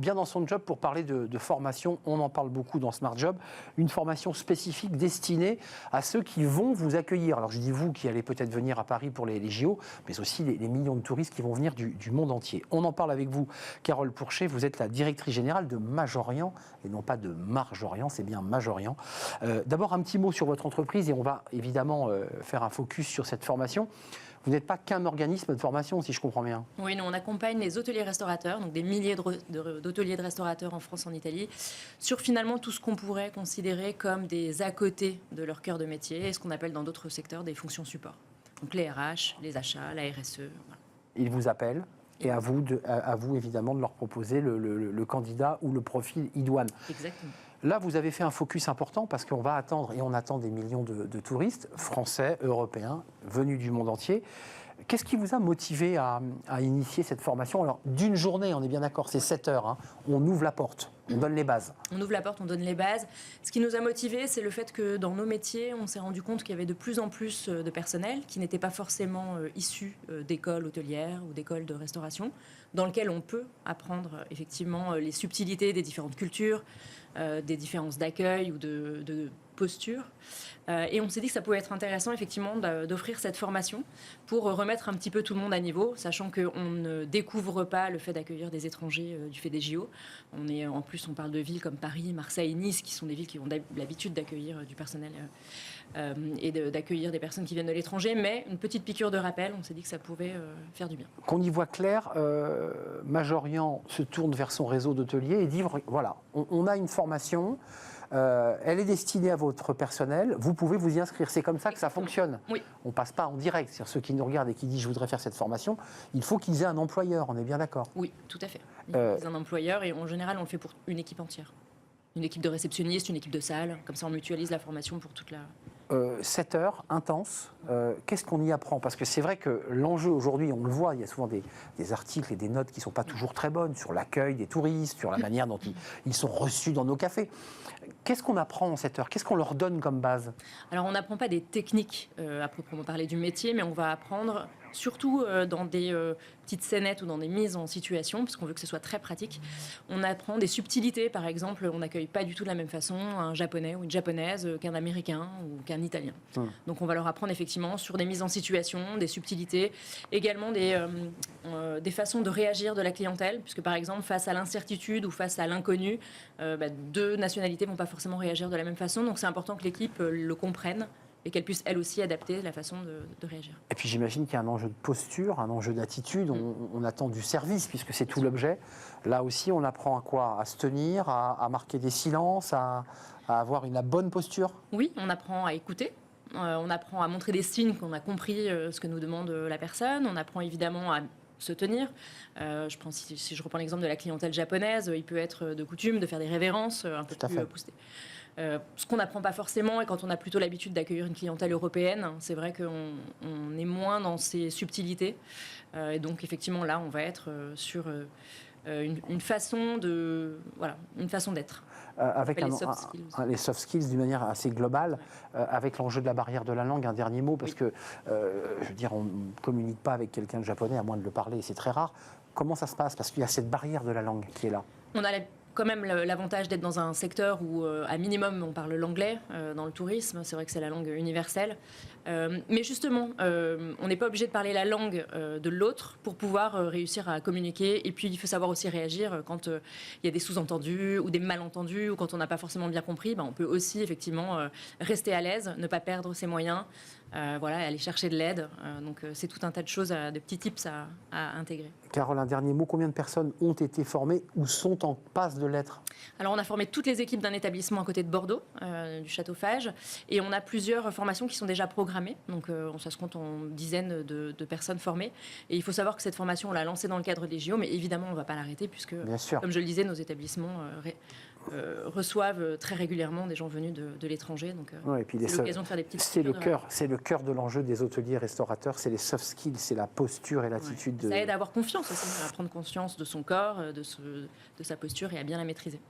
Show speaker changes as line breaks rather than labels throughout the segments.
bien dans son job pour parler de formation. On en parle beaucoup dans Smart Job. Une formation spécifique destinée à ceux qui vont vous accueillir. Alors je dis vous qui allez peut-être venir à Paris pour les JO, mais aussi les millions de touristes qui vont venir du monde entier. On en parle avec vous, Carole Pourchet. Vous êtes la directrice générale de Majorient, et non pas de Marge-Orient, c'est bien Majorient. D'abord un petit mot sur votre entreprise, et on va évidemment faire un focus sur cette formation. Vous n'êtes pas qu'un organisme de formation, si je comprends bien.
Oui, nous on accompagne les hôteliers restaurateurs, donc des milliers d'hôteliers de restaurateurs en France, en Italie, sur finalement tout ce qu'on pourrait considérer comme des à côté de leur cœur de métier, et ce qu'on appelle dans d'autres secteurs des fonctions support. Donc les RH, les achats, la RSE. Voilà.
Ils vous appellent. Et à vous, évidemment, de leur proposer le candidat ou le profil idoine.
Exactement.
Là, vous avez fait un focus important parce qu'on va attendre, et on attend des millions de touristes, français, européens, venus du monde entier. Qu'est-ce qui vous a motivé à initier cette formation? Alors, d'une journée, on est bien d'accord, c'est 7 heures, hein, on ouvre la porte, on donne les bases.
On ouvre la porte, on donne les bases. Ce qui nous a motivés, c'est le fait que dans nos métiers, on s'est rendu compte qu'il y avait de plus en plus de personnel qui n'était pas forcément issu d'écoles hôtelières ou d'écoles de restauration, dans lequel on peut apprendre effectivement les subtilités des différentes cultures, des différences d'accueil ou de posture. Et on s'est dit que ça pouvait être intéressant effectivement d'offrir cette formation pour remettre un petit peu tout le monde à niveau, sachant qu'on ne découvre pas le fait d'accueillir des étrangers du fait des JO. En plus, on parle de villes comme Paris, Marseille, Nice, qui sont des villes qui ont l'habitude d'accueillir du personnel et d'accueillir des personnes qui viennent de l'étranger, mais une petite piqûre de rappel, on s'est dit que ça pouvait faire du bien.
Qu'on y voit clair, Majorient se tourne vers son réseau d'hôteliers et dit, voilà, on a une formation, elle est destinée à votre personnel, vous pouvez vous y inscrire. C'est comme ça que ça fonctionne.
Oui.
On ne passe pas en direct. C'est-à-dire ceux qui nous regardent et qui disent je voudrais faire cette formation, il faut qu'ils aient un employeur, on est bien d'accord?
Oui, tout à fait. Ils ont un employeur et en général, on le fait pour une équipe entière. Une équipe de réceptionnistes, une équipe de salle, comme ça on mutualise la formation pour toute la...
7 heures, intense, qu'est-ce qu'on y apprend? Parce que c'est vrai que l'enjeu aujourd'hui, on le voit, il y a souvent des articles et des notes qui ne sont pas toujours très bonnes sur l'accueil des touristes, sur la manière dont ils sont reçus dans nos cafés. Qu'est-ce qu'on apprend en 7 heures? Qu'est-ce qu'on leur donne comme base?
Alors on n'apprend pas des techniques à proprement parler du métier, mais on va apprendre surtout dans des petites scénettes ou dans des mises en situation, parce qu'on veut que ce soit très pratique. On apprend des subtilités, par exemple, on n'accueille pas du tout de la même façon un japonais ou une japonaise qu'un américain ou qu'un italien. Donc on va leur apprendre effectivement sur des mises en situation, des subtilités, également des façons de réagir de la clientèle, puisque par exemple face à l'incertitude ou face à l'inconnu, deux nationalités ne vont pas forcément réagir de la même façon, donc c'est important que l'équipe le comprenne et qu'elle puisse elle aussi adapter la façon de réagir. Et
puis j'imagine qu'il y a un enjeu de posture, un enjeu d'attitude, on attend du service puisque c'est tout l'objet. Là aussi on apprend à quoi? À se tenir, à marquer des silences, à avoir la bonne posture?
Oui, on apprend à écouter. On apprend à montrer des signes qu'on a compris ce que nous demande la personne. On apprend évidemment à se tenir. Si je reprends l'exemple de la clientèle japonaise, il peut être de coutume de faire des révérences un peu plus poussées. Ce qu'on n'apprend pas forcément, et quand on a plutôt l'habitude d'accueillir une clientèle européenne, c'est vrai qu'on est moins dans ces subtilités. Et donc effectivement là, on va être sur une façon d'être.
Avec les soft skills d'une manière assez globale, avec l'enjeu de la barrière de la langue, un dernier mot, parce que, je veux dire, on ne communique pas avec quelqu'un de japonais, à moins de le parler, et c'est très rare. Comment ça se passe? Parce qu'il y a cette barrière de la langue qui est là.
On a quand même l'avantage d'être dans un secteur où, à minimum, on parle l'anglais dans le tourisme. C'est vrai que c'est la langue universelle. Mais justement, on n'est pas obligé de parler la langue de l'autre pour pouvoir réussir à communiquer. Et puis, il faut savoir aussi réagir quand il y a des sous-entendus ou des malentendus ou quand on n'a pas forcément bien compris. On peut aussi, effectivement, rester à l'aise, ne pas perdre ses moyens, aller chercher de l'aide. Donc, c'est tout un tas de choses, de petits tips à intégrer.
Carole, un dernier mot. Combien de personnes ont été formées ou sont en passe de l'être?
Alors, on a formé toutes les équipes d'un établissement à côté de Bordeaux, du Château Fage, et on a plusieurs formations qui sont déjà programmées. Donc, ça se compte en dizaines de personnes formées. Et il faut savoir que cette formation, on l'a lancée dans le cadre des JO, mais évidemment, on ne va pas l'arrêter puisque, comme je le disais, nos établissements reçoivent très régulièrement des gens venus de l'étranger. Donc, c'est l'occasion de faire des petites...
C'est le cœur de l'enjeu des hôteliers restaurateurs, c'est les soft skills, c'est la posture et l'attitude.
Ça aide à avoir confiance aussi, à prendre conscience de son corps, de sa posture et à bien la maîtriser.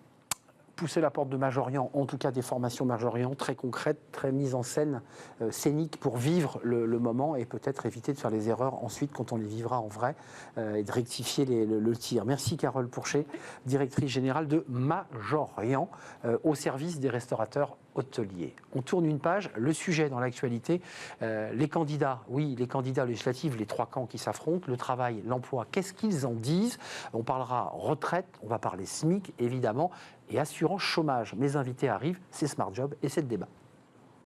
pousser la porte de Majorien, en tout cas des formations Majorien très concrètes, très mises en scène, scéniques pour vivre le moment et peut-être éviter de faire les erreurs ensuite quand on les vivra en vrai et de rectifier le tir. Merci Carole Pourchet, directrice générale de Majorien, au service des restaurateurs hôteliers. On tourne une page, le sujet dans l'actualité, les candidats, oui, les candidats législatifs, les 3 camps qui s'affrontent, le travail, l'emploi, qu'est-ce qu'ils en disent? On parlera retraite, on va parler SMIC évidemment, et assurance chômage. Mes invités arrivent, c'est Smart Job et c'est le débat.